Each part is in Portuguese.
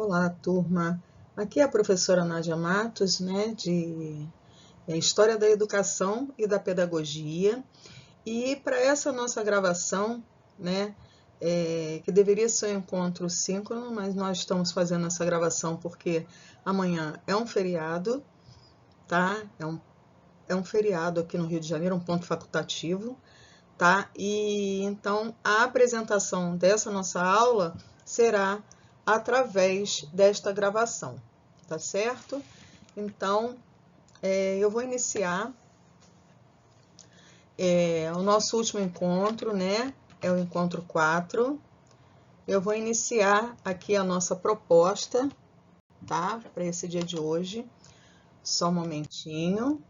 Olá, turma. Aqui é a professora Nádia Matos, né, de História da Educação e da Pedagogia. E para essa nossa gravação, né, que deveria ser um encontro síncrono, mas nós estamos fazendo essa gravação porque amanhã é um feriado, tá? É um feriado aqui no Rio de Janeiro, um ponto facultativo, tá? E então a apresentação dessa nossa aula será através desta gravação, tá certo? Então, eu vou iniciar o nosso último encontro, né? É o encontro 4. Eu vou iniciar aqui a nossa proposta, tá? Para esse dia de hoje. Só um momentinho.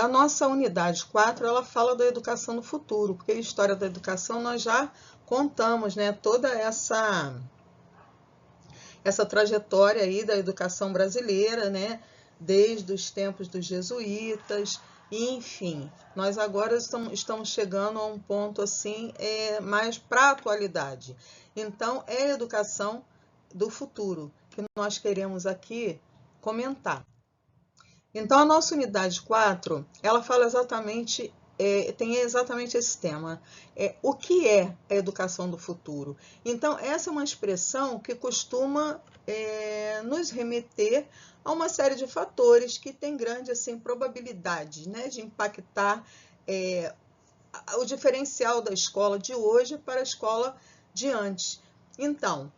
A nossa unidade 4, ela fala da educação no futuro, porque a história da educação nós já contamos, né? Toda essa trajetória aí da educação brasileira, né? Desde os tempos dos jesuítas, e, enfim, nós agora estamos chegando a um ponto assim mais para a atualidade. Então, é a educação do futuro que nós queremos aqui comentar. Então, a nossa unidade 4, ela fala exatamente, tem exatamente esse tema. O que é a educação do futuro? Então, essa é uma expressão que costuma nos remeter a uma série de fatores que tem grande assim, probabilidade, né, de impactar o diferencial da escola de hoje para a escola de antes. Então,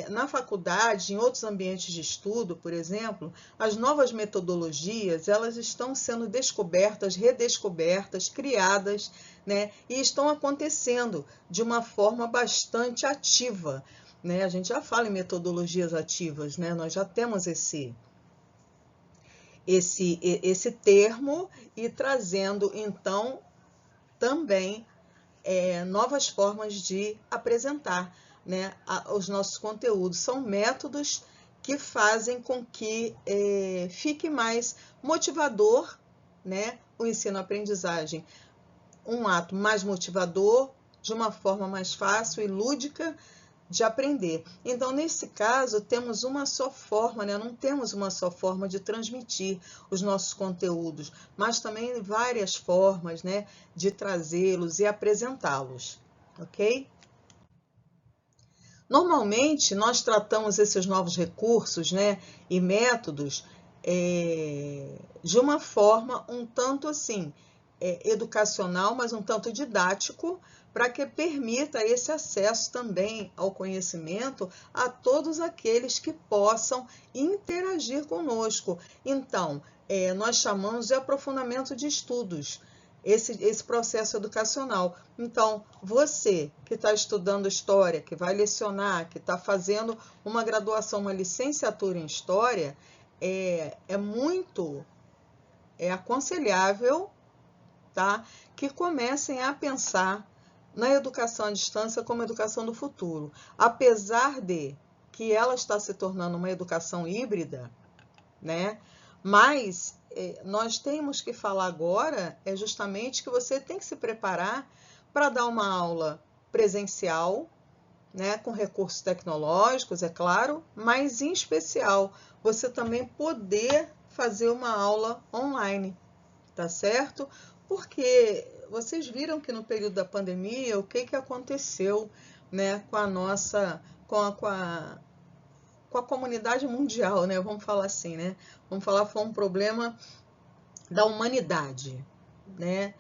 na faculdade, em outros ambientes de estudo, por exemplo, as novas metodologias, elas estão sendo descobertas, redescobertas, criadas, né, e estão acontecendo de uma forma bastante ativa, né? A gente já fala em metodologias ativas, né? Nós já temos esse termo e trazendo, então, também novas formas de apresentar, né, os nossos conteúdos. São métodos que fazem com que fique mais motivador, né, o ensino-aprendizagem. Um ato mais motivador, de uma forma mais fácil e lúdica de aprender. Então, nesse caso, temos uma só forma, né? Não temos uma só forma de transmitir os nossos conteúdos, mas também várias formas, né, de trazê-los e apresentá-los, ok? Normalmente, nós tratamos esses novos recursos, né, e métodos de uma forma um tanto assim, educacional, mas um tanto didático, para que permita esse acesso também ao conhecimento a todos aqueles que possam interagir conosco. Então, nós chamamos de aprofundamento de estudos, esse processo educacional. Então, você que está estudando História, que vai lecionar, que está fazendo uma graduação, uma licenciatura em História, é muito aconselhável, tá, que comecem a pensar na educação à distância como educação do futuro. Apesar de que ela está se tornando uma educação híbrida, né? Mas nós temos que falar agora justamente que você tem que se preparar para dar uma aula presencial, né, com recursos tecnológicos, é claro, mas em especial você também poder fazer uma aula online, tá certo? Porque vocês viram que no período da pandemia, o que aconteceu, né, com a nossa, com a comunidade mundial, né? Vamos falar assim, né? Vamos falar, foi um problema da humanidade, né?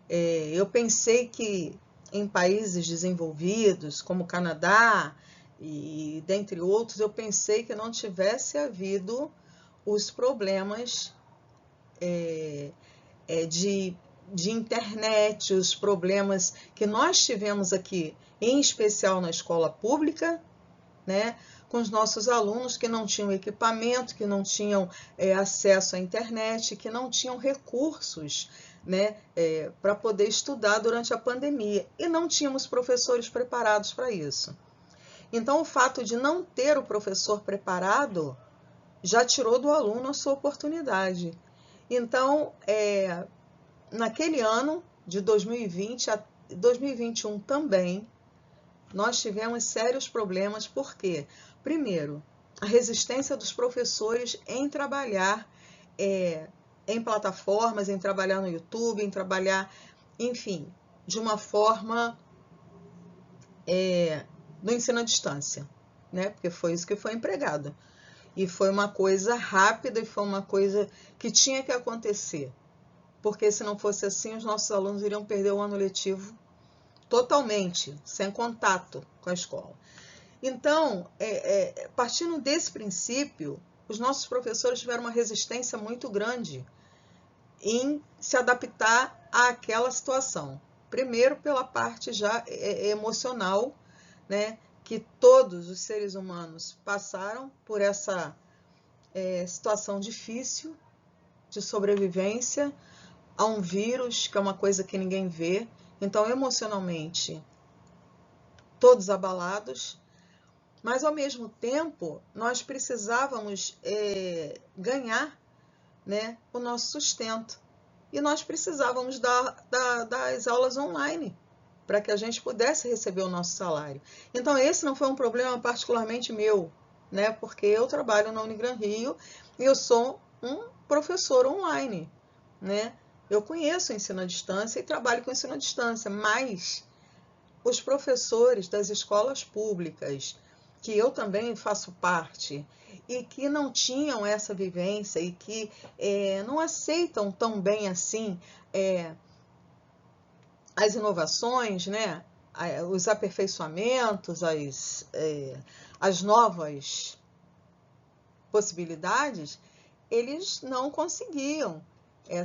Eu pensei que em países desenvolvidos, como o Canadá e dentre outros, eu pensei que não tivesse havido os problemas de internet, os problemas que nós tivemos aqui, em especial na escola pública, né, com os nossos alunos que não tinham equipamento, que não tinham acesso à internet, que não tinham recursos, né, para poder estudar durante a pandemia. E não tínhamos professores preparados para isso. Então, o fato de não ter o professor preparado já tirou do aluno a sua oportunidade. Então, naquele ano de 2020 a 2021 também, nós tivemos sérios problemas, porque, primeiro, a resistência dos professores em trabalhar em plataformas, em trabalhar no YouTube, em trabalhar, enfim, de uma forma no ensino à distância, né? Porque foi isso que foi empregado. E foi uma coisa rápida e foi uma coisa que tinha que acontecer. Porque se não fosse assim, os nossos alunos iriam perder o ano letivo totalmente, sem contato com a escola. Então, partindo desse princípio, os nossos professores tiveram uma resistência muito grande em se adaptar àquela situação. Primeiro, pela parte já emocional, né, que todos os seres humanos passaram por essa situação difícil de sobrevivência a um vírus, que é uma coisa que ninguém vê. Então, emocionalmente, todos abalados, mas, ao mesmo tempo, nós precisávamos ganhar, né, o nosso sustento. E nós precisávamos das aulas online, para que a gente pudesse receber o nosso salário. Então, esse não foi um problema particularmente meu, né, porque eu trabalho na Unigran Rio e eu sou um professor online, né? Eu conheço o ensino à distância e trabalho com o ensino à distância, mas os professores das escolas públicas, que eu também faço parte, e que não tinham essa vivência e que não aceitam tão bem assim as inovações, né? Os aperfeiçoamentos, as novas possibilidades, eles não conseguiam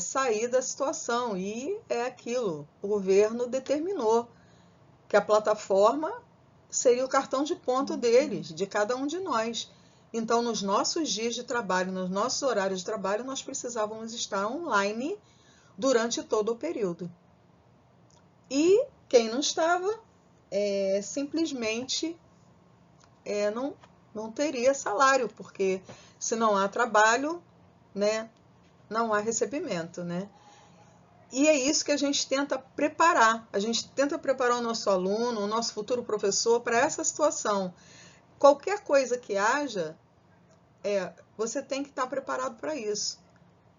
sair da situação. E é aquilo, o governo determinou que a plataforma seria o cartão de ponto deles, de cada um de nós. Então, nos nossos dias de trabalho, nos nossos horários de trabalho, nós precisávamos estar online durante todo o período. E quem não estava, simplesmente não teria salário, porque se não há trabalho, né, não há recebimento, né? E é isso que a gente tenta preparar. A gente tenta preparar o nosso aluno, o nosso futuro professor para essa situação. Qualquer coisa que haja, você tem que estar preparado para isso.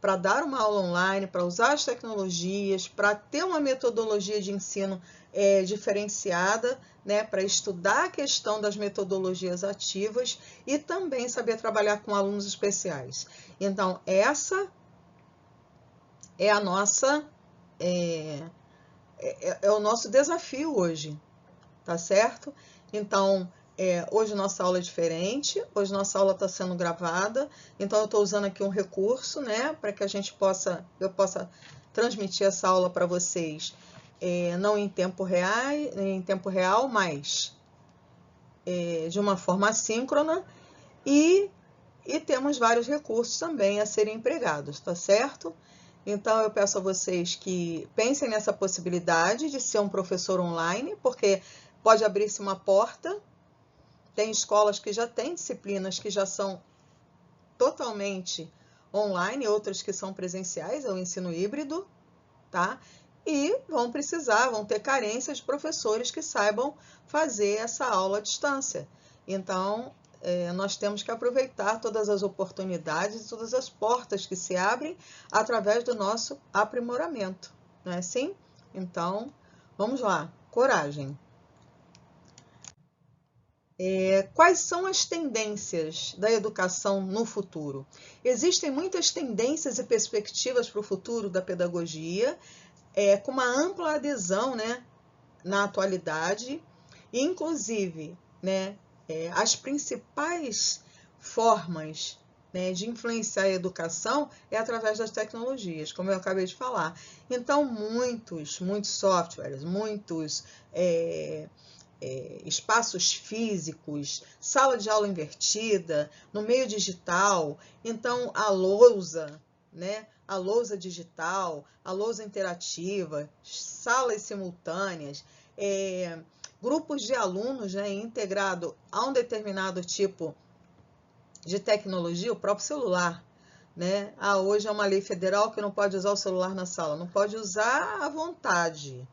Para dar uma aula online, para usar as tecnologias, para ter uma metodologia de ensino diferenciada, né, para estudar a questão das metodologias ativas e também saber trabalhar com alunos especiais. Então, essa é a nossa o nosso desafio hoje, tá certo? Então, hoje nossa aula é diferente, hoje nossa aula está sendo gravada, então eu estou usando aqui um recurso, né, para que eu possa transmitir essa aula para vocês, não em tempo real, mas de uma forma assíncrona, e temos vários recursos também a serem empregados, tá certo? Então, eu peço a vocês que pensem nessa possibilidade de ser um professor online, porque pode abrir-se uma porta. Tem escolas que já têm disciplinas que já são totalmente online, outras que são presenciais, é o ensino híbrido, tá? E vão ter carência de professores que saibam fazer essa aula à distância. Então, nós temos que aproveitar todas as oportunidades, todas as portas que se abrem através do nosso aprimoramento, não é assim? Então, vamos lá, coragem. Quais são as tendências da educação no futuro? Existem muitas tendências e perspectivas para o futuro da pedagogia, com uma ampla adesão, né, na atualidade, inclusive, né, as principais formas, né, de influenciar a educação através das tecnologias, como eu acabei de falar. Então, muitos softwares, muitos espaços físicos, sala de aula invertida, no meio digital. Então, a lousa, né, a lousa digital, a lousa interativa, salas simultâneas, grupos de alunos, né, integrado a um determinado tipo de tecnologia, o próprio celular, né? Hoje é uma lei federal que não pode usar o celular na sala, não pode usar à vontade.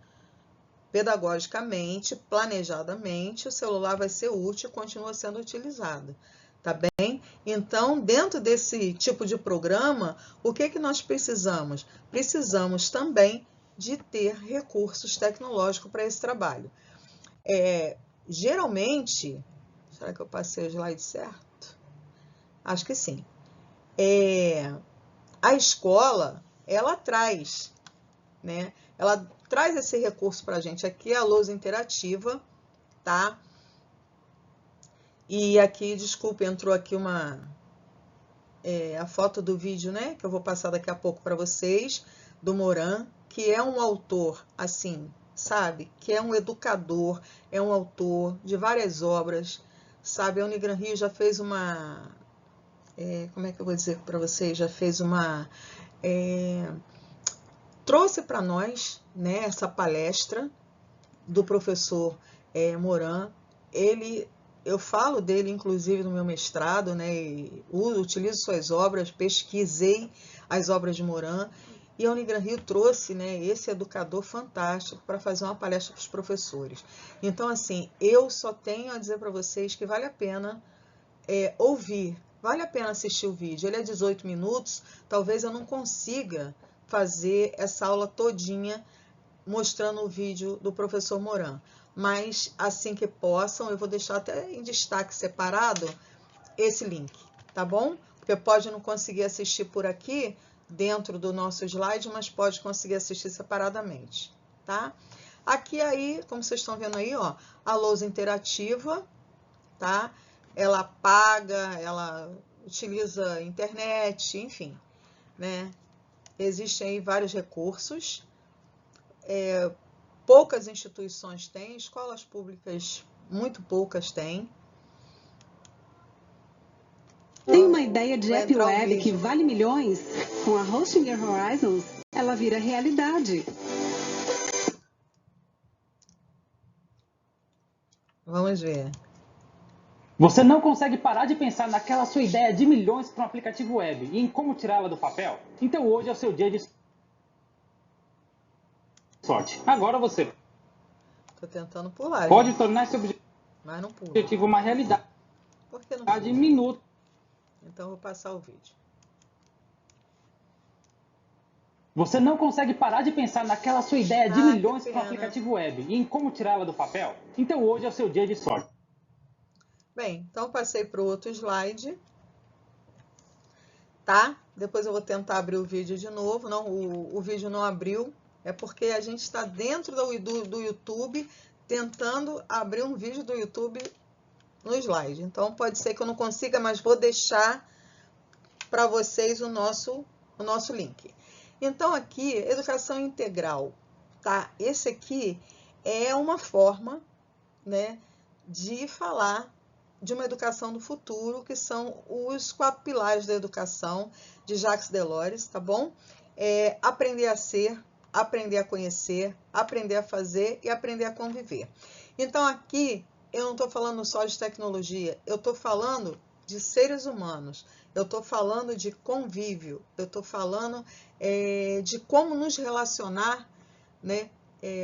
pedagogicamente, planejadamente, o celular vai ser útil e continua sendo utilizado, tá bem? Então, dentro desse tipo de programa, o que que nós precisamos? Precisamos também de ter recursos tecnológicos para esse trabalho. Geralmente, será que eu passei o slide certo? Acho que sim. A escola, ela traz, né? Ela traz esse recurso para a gente. Aqui é a lousa interativa, tá? E aqui, desculpa, entrou aqui a foto do vídeo, né? Que eu vou passar daqui a pouco para vocês, do Moran, que é um autor, assim, sabe? Que é um educador, é um autor de várias obras, sabe? A Unigran Rio já fez uma... como é que eu vou dizer para vocês? Já fez uma... trouxe para nós, né, essa palestra do professor Moran. Eu falo dele, inclusive, no meu mestrado, né, e utilizo suas obras, pesquisei as obras de Moran, e a Unigran Rio trouxe, né, esse educador fantástico para fazer uma palestra para os professores. Então, assim, eu só tenho a dizer para vocês que vale a pena ouvir, vale a pena assistir o vídeo. Ele é 18 minutos, talvez eu não consiga fazer essa aula todinha mostrando o vídeo do professor Moran, mas assim que possam, eu vou deixar até em destaque separado esse link, tá bom? Porque pode não conseguir assistir por aqui, dentro do nosso slide, mas pode conseguir assistir separadamente, tá? Aqui aí, como vocês estão vendo aí, ó, a lousa interativa, tá? Ela paga, ela utiliza internet, enfim, né? Existem aí vários recursos. Poucas instituições têm, escolas públicas muito poucas têm. Tem uma ideia de app web que vale milhões? Com a HostingWare Horizons, ela vira realidade. Vamos ver. Você não consegue parar de pensar naquela sua ideia de milhões para um aplicativo web e em como tirá-la do papel? Então hoje é o seu dia de sorte. Agora você Tô tentando pular, pode gente, tornar esse mas não pula. objetivo uma realidade Por que não pula? em minutos. Então, eu vou passar o vídeo. Você não consegue parar de pensar naquela sua ideia de milhões para um aplicativo web e em como tirá-la do papel? Então hoje é o seu dia de sorte. Bem, então passei para o outro slide, tá? Depois eu vou tentar abrir o vídeo de novo. Não, o vídeo não abriu, é porque a gente está dentro do YouTube tentando abrir um vídeo do YouTube no slide. Então pode ser que eu não consiga, mas vou deixar para vocês o nosso link. Então aqui, educação integral, tá? Esse aqui é uma forma, né, de falar de uma educação do futuro, que são os 4 pilares da educação de Jacques Delors, tá bom? Aprender a ser, aprender a conhecer, aprender a fazer e aprender a conviver. Então aqui eu não estou falando só de tecnologia, eu estou falando de seres humanos, eu estou falando de convívio, eu estou falando de como nos relacionar, né,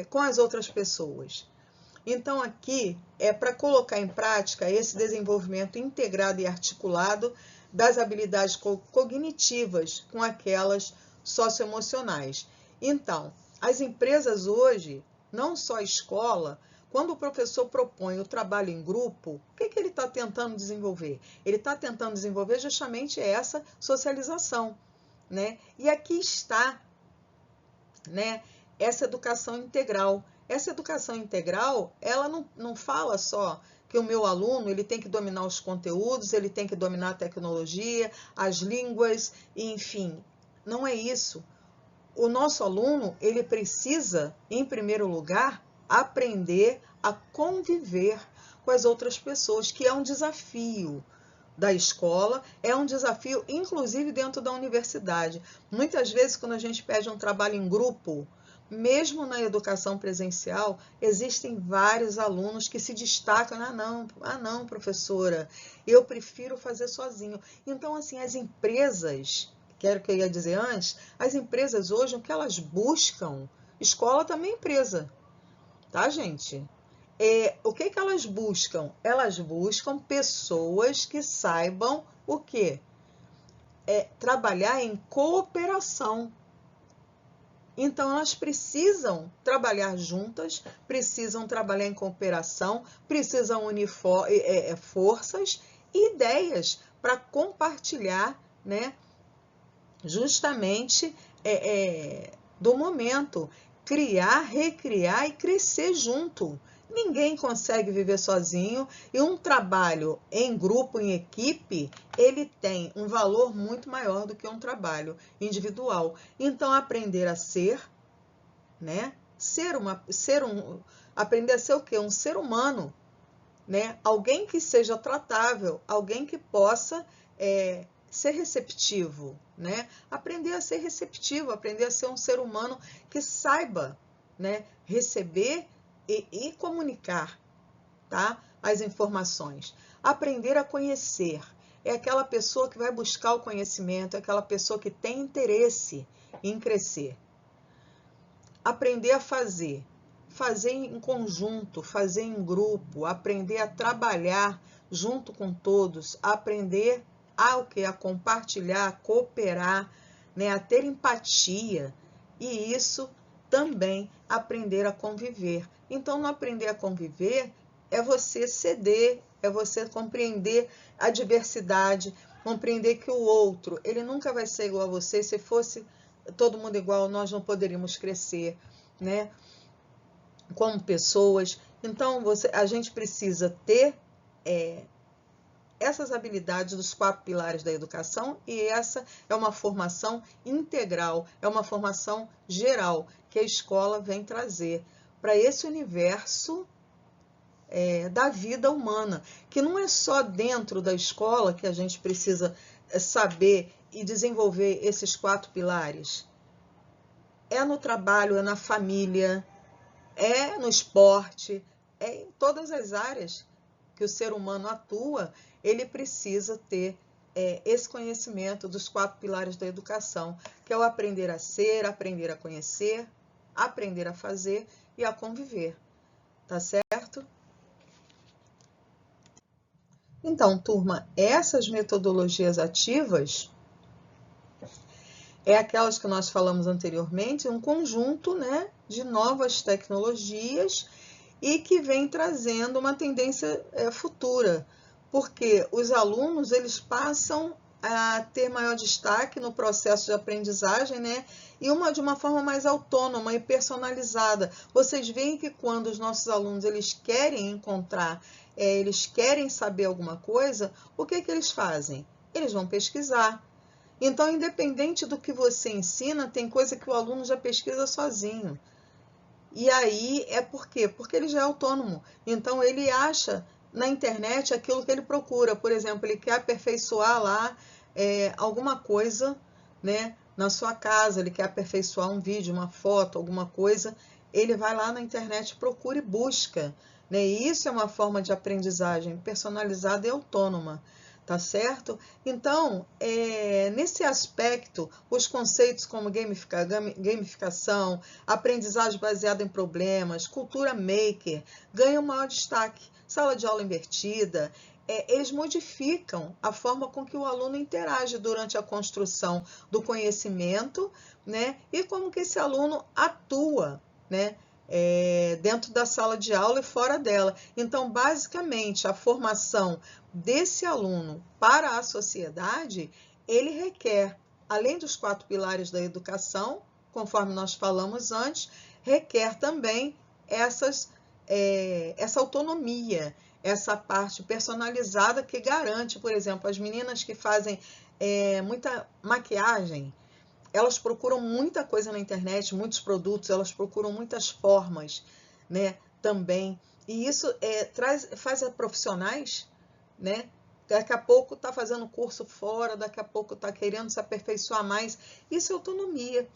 com as outras pessoas. Então, aqui é para colocar em prática esse desenvolvimento integrado e articulado das habilidades cognitivas com aquelas socioemocionais. Então, as empresas hoje, não só a escola, quando o professor propõe o trabalho em grupo, o que ele está tentando desenvolver? Ele está tentando desenvolver justamente essa socialização, né? E aqui está, né, essa educação integral. Essa educação integral, ela não fala só que o meu aluno ele tem que dominar os conteúdos, ele tem que dominar a tecnologia, as línguas, enfim. Não é isso. O nosso aluno, ele precisa, em primeiro lugar, aprender a conviver com as outras pessoas, que é um desafio da escola, é um desafio, inclusive, dentro da universidade. Muitas vezes, quando a gente pede um trabalho em grupo, mesmo na educação presencial, existem vários alunos que se destacam. Ah não, professora, eu prefiro fazer sozinho. Então, assim, as empresas, que era o que eu ia dizer antes, as empresas hoje, o que elas buscam, escola também é empresa. tá, gente? O que elas buscam? Elas buscam pessoas que saibam o quê? Trabalhar em cooperação. Então, elas precisam trabalhar juntas, precisam trabalhar em cooperação, precisam unir forças e ideias para compartilhar, né, justamente do momento, criar, recriar e crescer junto. Ninguém consegue viver sozinho e um trabalho em grupo, em equipe, ele tem um valor muito maior do que um trabalho individual. Então, aprender a ser, né? Aprender a ser o quê? Um ser humano, né? Alguém que seja tratável, alguém que possa ser receptivo, né? Aprender a ser receptivo, aprender a ser um ser humano que saiba, né, receber e comunicar, tá, as informações. Aprender a conhecer. É aquela pessoa que vai buscar o conhecimento, é aquela pessoa que tem interesse em crescer. Aprender a fazer. Fazer em conjunto, fazer em grupo, aprender a trabalhar junto com todos, aprender a compartilhar, a cooperar, né, a ter empatia. E isso também aprender a conviver. Então, no aprender a conviver é você ceder, é você compreender a diversidade, compreender que o outro, ele nunca vai ser igual a você. Se fosse todo mundo igual, nós não poderíamos crescer, né, como pessoas. Então, a gente precisa ter essas habilidades dos 4 pilares da educação, e essa é uma formação integral, é uma formação geral que a escola vem trazer para esse universo da vida humana, que não é só dentro da escola que a gente precisa saber e desenvolver esses 4 pilares. É no trabalho, é na família, é no esporte, é em todas as áreas que o ser humano atua, ele precisa ter esse conhecimento dos 4 pilares da educação, que é o aprender a ser, aprender a conhecer, aprender a fazer e a conviver. Tá certo? Então, turma, essas metodologias ativas aquelas que nós falamos anteriormente, um conjunto, né, de novas tecnologias e que vem trazendo uma tendência futura, porque os alunos eles passam a ter maior destaque no processo de aprendizagem, né, e de uma forma mais autônoma e personalizada. Vocês veem que quando os nossos alunos eles querem encontrar, eles querem saber alguma coisa, o que eles fazem? Eles vão pesquisar. Então, independente do que você ensina, tem coisa que o aluno já pesquisa sozinho. E aí por quê? Porque ele já é autônomo. Então, ele acha na internet aquilo que ele procura. Por exemplo, ele quer aperfeiçoar lá alguma coisa, né, na sua casa, ele quer aperfeiçoar um vídeo, uma foto, alguma coisa. Ele vai lá na internet, procura e busca. Né? E isso é uma forma de aprendizagem personalizada e autônoma. Tá certo? Então, nesse aspecto, os conceitos como gamificação, aprendizagem baseada em problemas, cultura maker, ganham maior destaque. Sala de aula invertida, eles modificam a forma com que o aluno interage durante a construção do conhecimento, né? E como que esse aluno atua, né? Dentro da sala de aula e fora dela. Então, basicamente, a formação desse aluno para a sociedade, ele requer, além dos 4 pilares da educação, conforme nós falamos antes, requer também essa autonomia, essa parte personalizada que garante, por exemplo, as meninas que fazem muita maquiagem, elas procuram muita coisa na internet, muitos produtos, elas procuram muitas formas, né, também. E isso faz a profissionais, né? Daqui a pouco está fazendo curso fora, daqui a pouco está querendo se aperfeiçoar mais. Isso é autonomia,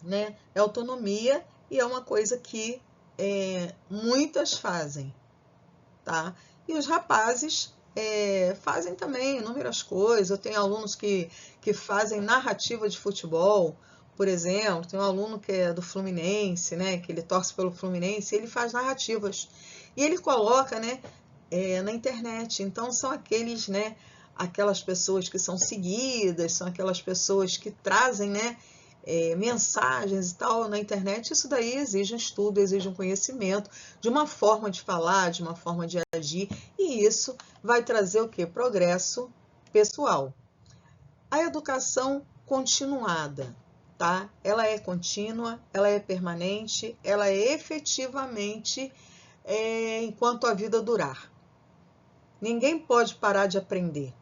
né? É autonomia e é uma coisa que muitas fazem, tá? E os rapazes fazem também inúmeras coisas. Eu tenho alunos que fazem narrativa de futebol, Por exemplo, tem um aluno que é do Fluminense, né, que ele torce pelo Fluminense, e ele faz narrativas. E ele coloca, né, na internet. Então, são aqueles, né, aquelas pessoas que são seguidas, são aquelas pessoas que trazem, né, mensagens e tal na internet. Isso daí exige um estudo, exige um conhecimento de uma forma de falar, de uma forma de agir, e isso vai trazer o quê? Progresso pessoal. A educação continuada, tá? Ela é contínua, ela é permanente, ela é efetivamente enquanto a vida durar. Ninguém pode parar de aprender.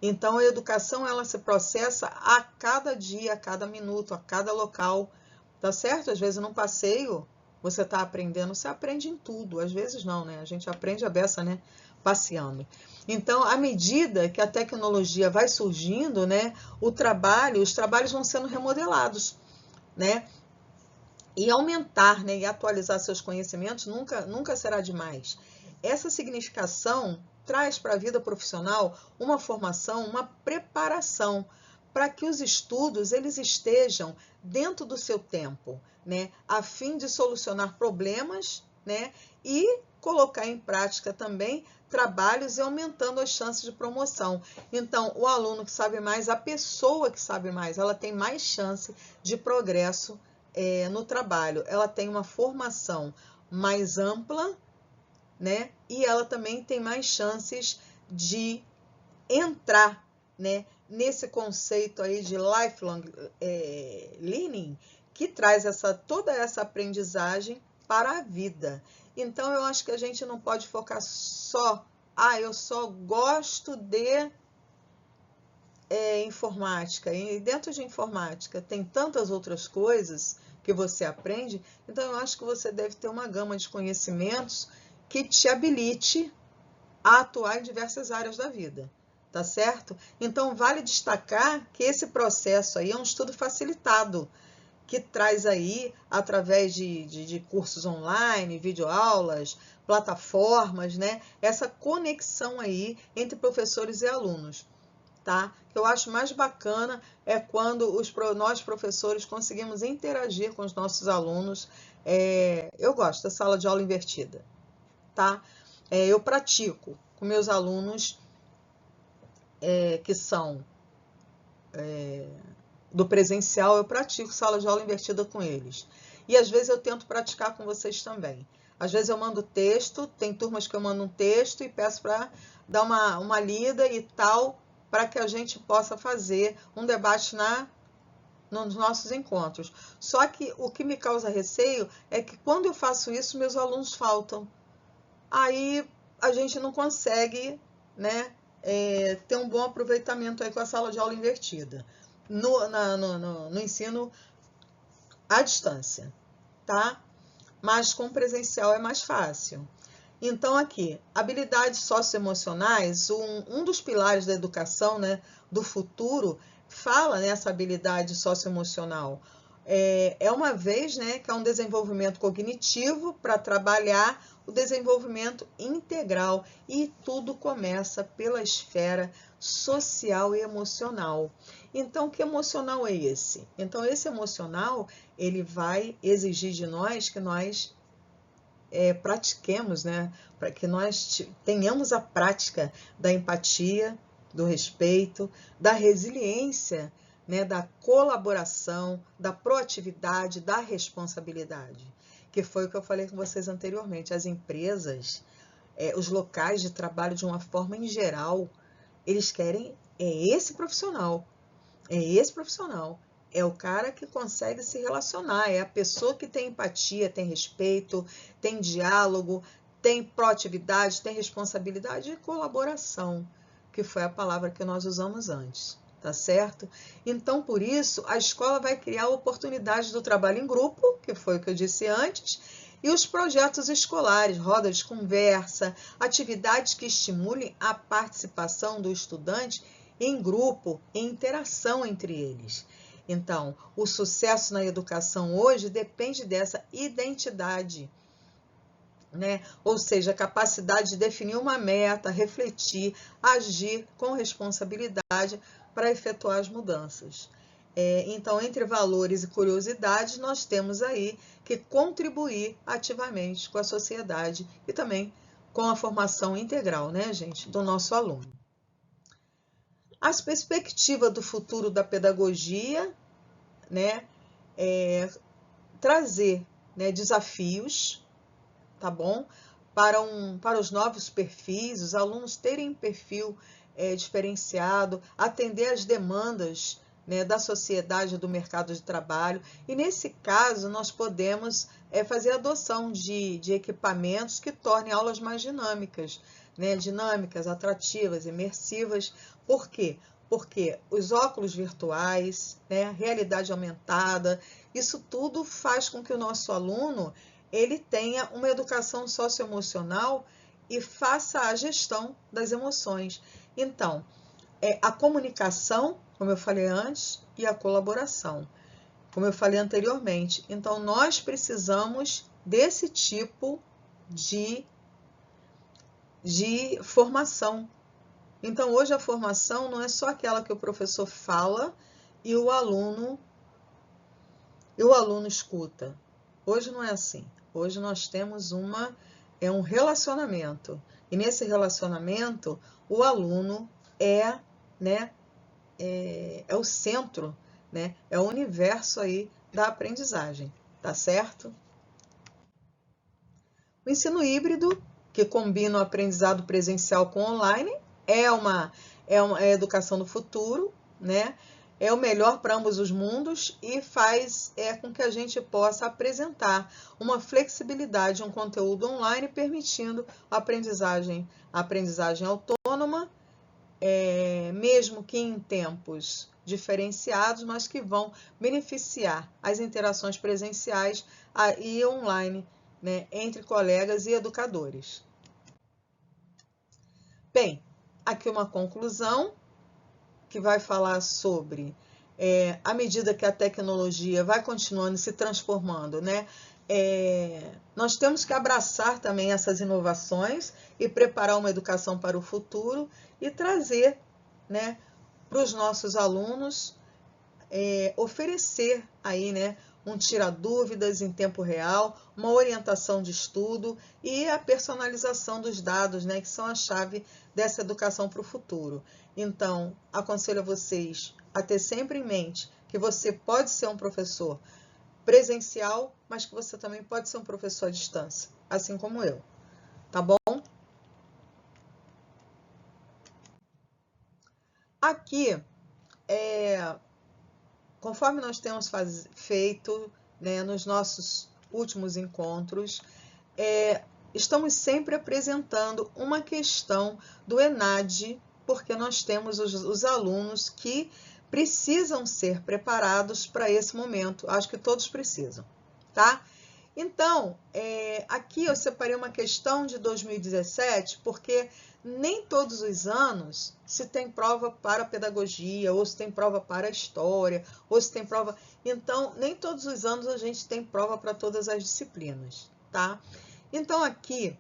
Então, a educação, ela se processa a cada dia, a cada minuto, a cada local, tá certo? Às vezes, num passeio, você está aprendendo, você aprende em tudo. Às vezes não, né? A gente aprende a beça, né? Passeando. Então, à medida que a tecnologia vai surgindo, né? Os trabalhos vão sendo remodelados, né? E aumentar, né? E atualizar seus conhecimentos nunca será demais. Essa significação traz para a vida profissional uma formação, uma preparação para que os estudos eles estejam dentro do seu tempo, né, a fim de solucionar problemas, né, e colocar em prática também trabalhos e aumentando as chances de promoção. Então, o aluno que sabe mais, a pessoa que sabe mais, ela tem mais chance de progresso no trabalho. Ela tem uma formação mais ampla, né? E ela também tem mais chances de entrar, né, nesse conceito aí de lifelong learning, que traz toda essa aprendizagem para a vida. Então, eu acho que a gente não pode focar só, eu só gosto de informática. E dentro de informática tem tantas outras coisas que você aprende, então eu acho que você deve ter uma gama de conhecimentos que te habilite a atuar em diversas áreas da vida, tá certo? Então, vale destacar que esse processo aí é um estudo facilitado, que traz aí, através de cursos online, videoaulas, plataformas, né? Essa conexão aí entre professores e alunos, tá? O que eu acho mais bacana é quando nós, professores, conseguimos interagir com os nossos alunos. Eu gosto da sala de aula invertida, tá? Eu pratico com meus alunos que são do presencial, eu pratico sala de aula invertida com eles. E às vezes eu tento praticar com vocês também. Às vezes eu mando texto, tem turmas que eu mando um texto e peço para dar uma lida e tal, para que a gente possa fazer um debate nos nossos encontros. Só que o que me causa receio é que quando eu faço isso, meus alunos faltam. Aí a gente não consegue, né, ter um bom aproveitamento aí com a sala de aula invertida no ensino à distância, tá? Mas com presencial é mais fácil. Então, aqui, habilidades socioemocionais, um dos pilares da educação, né, do futuro, fala nessa habilidade socioemocional. Uma vez, né, que é um desenvolvimento cognitivo para trabalhar o desenvolvimento integral, e tudo começa pela esfera social e emocional. Então, que emocional é esse? Então, esse emocional, ele vai exigir de nós que nós pratiquemos, né? Para que nós tenhamos a prática da empatia, do respeito, da resiliência, né? Da colaboração, da proatividade, da responsabilidade, que foi o que eu falei com vocês anteriormente. As empresas, os locais de trabalho, de uma forma em geral, eles querem esse profissional. Esse profissional. É o cara que consegue se relacionar, é a pessoa que tem empatia, tem respeito, tem diálogo, tem proatividade, tem responsabilidade e colaboração, que foi a palavra que nós usamos antes, tá certo? Então, por isso, a escola vai criar oportunidades do trabalho em grupo, que foi o que eu disse antes, e os projetos escolares, rodas de conversa, atividades que estimulem a participação do estudante em grupo, em interação entre eles. Então, o sucesso na educação hoje depende dessa identidade, né? Ou seja, a capacidade de definir uma meta, refletir, agir com responsabilidade para efetuar as mudanças. Então, entre valores e curiosidades, nós temos aí que contribuir ativamente com a sociedade e também com a formação integral, né, gente, do nosso aluno. As perspectivas do futuro da pedagogia, né, trazer, né, desafios, tá bom? Para os novos perfis, os alunos terem um perfil diferenciado, atender às demandas, né, da sociedade, do mercado de trabalho. E nesse caso, nós podemos fazer a adoção de equipamentos que tornem aulas mais dinâmicas, né, dinâmicas, atrativas, imersivas. Por quê? Porque os óculos virtuais, né, realidade aumentada, isso tudo faz com que o nosso aluno ele tenha uma educação socioemocional e faça a gestão das emoções. Então, a comunicação, como eu falei antes, e a colaboração, como eu falei anteriormente. Então, nós precisamos desse tipo de formação. Então, hoje a formação não é só aquela que o professor fala e o aluno escuta. Hoje não é assim. Hoje nós temos um relacionamento. E nesse relacionamento, o aluno é o centro, né? É o universo aí da aprendizagem, tá certo? O ensino híbrido, que combina o aprendizado presencial com online, é a educação do futuro, né? É o melhor para ambos os mundos e faz com que a gente possa apresentar uma flexibilidade, um conteúdo online, permitindo a aprendizagem autônoma, mesmo que em tempos diferenciados, mas que vão beneficiar as interações presenciais e online, né, entre colegas e educadores. Bem, aqui uma conclusão que vai falar sobre, à medida que a tecnologia vai continuando se transformando, né? Nós temos que abraçar também essas inovações e preparar uma educação para o futuro e trazer, né, para os nossos alunos, oferecer aí, né, um tira-dúvidas em tempo real, uma orientação de estudo e a personalização dos dados, né, que são a chave dessa educação para o futuro. Então, aconselho a vocês a ter sempre em mente que você pode ser um professor presencial, mas que você também pode ser um professor à distância, assim como eu, tá bom? Aqui, conforme nós temos feito, né, nos nossos últimos encontros, estamos sempre apresentando uma questão do ENAD, porque nós temos os alunos que precisam ser preparados para esse momento. Acho que todos precisam, tá? Então, aqui eu separei uma questão de 2017, porque nem todos os anos se tem prova para pedagogia, ou se tem prova para história, ou se tem prova... Então, nem todos os anos a gente tem prova para todas as disciplinas, tá? Então, aqui,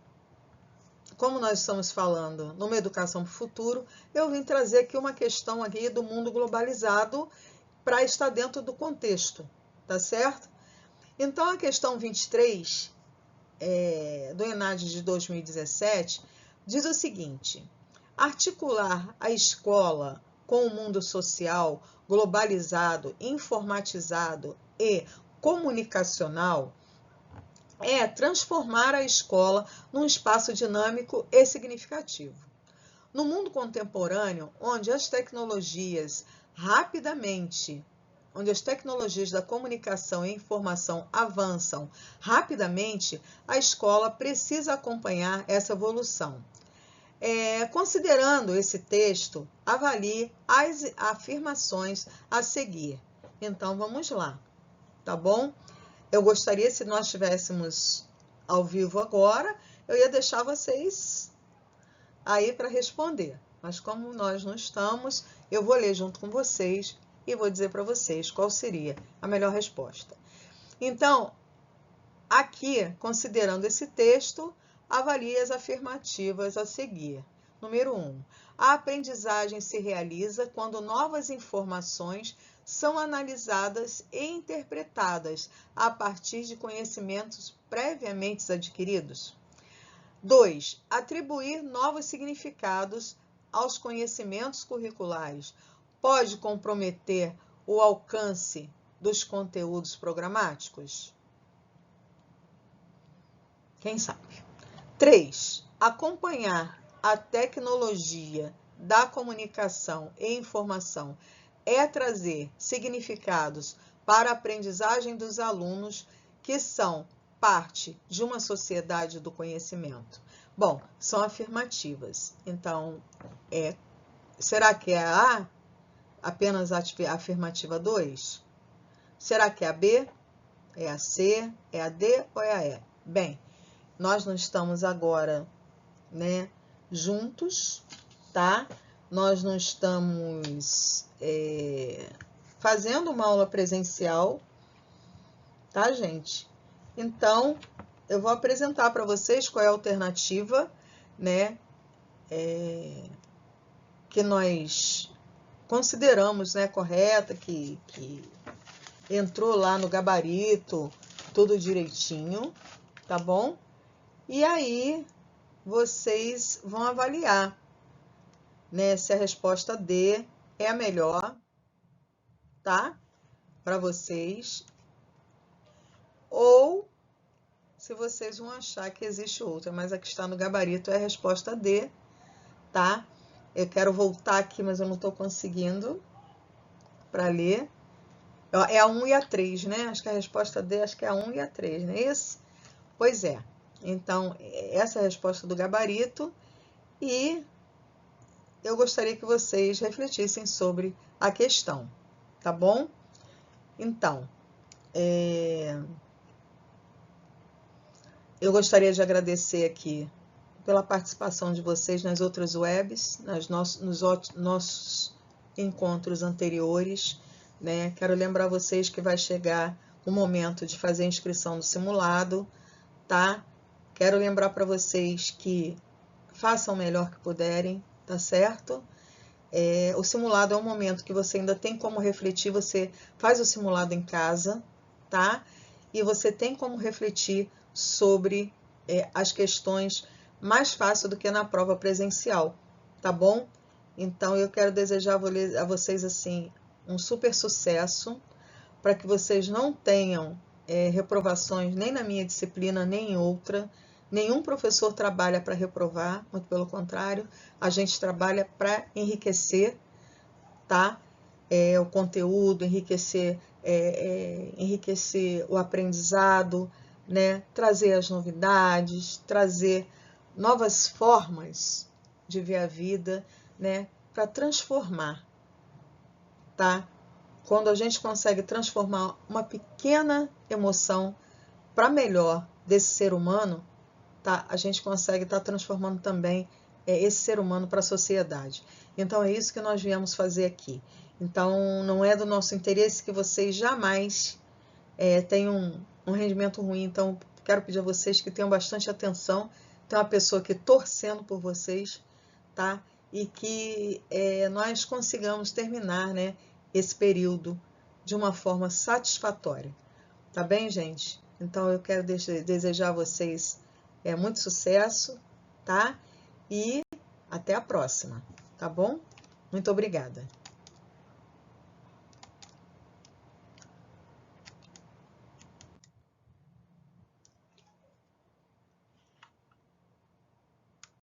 como nós estamos falando numa educação para o futuro, eu vim trazer aqui uma questão aqui do mundo globalizado para estar dentro do contexto, tá certo? Então, a questão 23 do ENAD de 2017 diz o seguinte: articular a escola com o mundo social globalizado, informatizado e comunicacional é transformar a escola num espaço dinâmico e significativo. No mundo contemporâneo, onde as tecnologias da comunicação e informação avançam rapidamente, a escola precisa acompanhar essa evolução. Considerando esse texto, avalie as afirmações a seguir. Então, vamos lá, tá bom? Eu gostaria, se nós estivéssemos ao vivo agora, eu ia deixar vocês aí para responder. Mas como nós não estamos, eu vou ler junto com vocês e vou dizer para vocês qual seria a melhor resposta. Então, aqui, considerando esse texto, avalie as afirmativas a seguir. Número 1. A aprendizagem se realiza quando novas informações são analisadas e interpretadas a partir de conhecimentos previamente adquiridos. 2. Atribuir novos significados aos conhecimentos curriculares pode comprometer o alcance dos conteúdos programáticos? Quem sabe? 3. Acompanhar a tecnologia da comunicação e informação é trazer significados para a aprendizagem dos alunos que são parte de uma sociedade do conhecimento. Bom, são afirmativas. Então, será que é a A? Apenas a afirmativa 2? Será que é a B? É a C? É a D ou é a E? Bem, nós não estamos agora, juntos, tá? Nós não estamos fazendo uma aula presencial, tá, gente? Então, eu vou apresentar para vocês qual é a alternativa, que nós consideramos, correta, que entrou lá no gabarito, tudo direitinho, tá bom? E aí, vocês vão avaliar, se a resposta D é a melhor, tá? Para vocês. Ou se vocês vão achar que existe outra, mas a que está no gabarito é a resposta D, tá? Eu quero voltar aqui, mas eu não estou conseguindo para ler. É a 1 e a 3, né? Acho que a resposta D, acho que é a 1 e a 3, não é isso? Pois é. Então, essa é a resposta do gabarito e eu gostaria que vocês refletissem sobre a questão, tá bom? Então, eu gostaria de agradecer aqui pela participação de vocês nas outras webs, nos nossos encontros anteriores, Quero lembrar vocês que vai chegar o momento de fazer a inscrição do simulado, tá? Quero lembrar para vocês que façam o melhor que puderem, tá certo? O simulado é um momento que você ainda tem como refletir, você faz o simulado em casa, tá? E você tem como refletir sobre as questões mais fácil do que na prova presencial, tá bom? Então, eu quero desejar a vocês, assim, um super sucesso, para que vocês não tenham reprovações nem na minha disciplina, nem em outra. Nenhum professor trabalha para reprovar, muito pelo contrário, a gente trabalha para enriquecer, tá? O conteúdo, enriquecer o aprendizado, trazer as novidades, trazer novas formas de ver a vida, para transformar, tá? Quando a gente consegue transformar uma pequena emoção para melhor desse ser humano, tá? A gente consegue estar transformando também esse ser humano para a sociedade. Então, é isso que nós viemos fazer aqui. Então, não é do nosso interesse que vocês jamais tenham um rendimento ruim. Então, quero pedir a vocês que tenham bastante atenção. Tem uma pessoa aqui torcendo por vocês, tá? E que nós consigamos terminar, esse período de uma forma satisfatória. Tá bem, gente? Então, eu quero desejar a vocês muito sucesso, tá? E até a próxima, tá bom? Muito obrigada.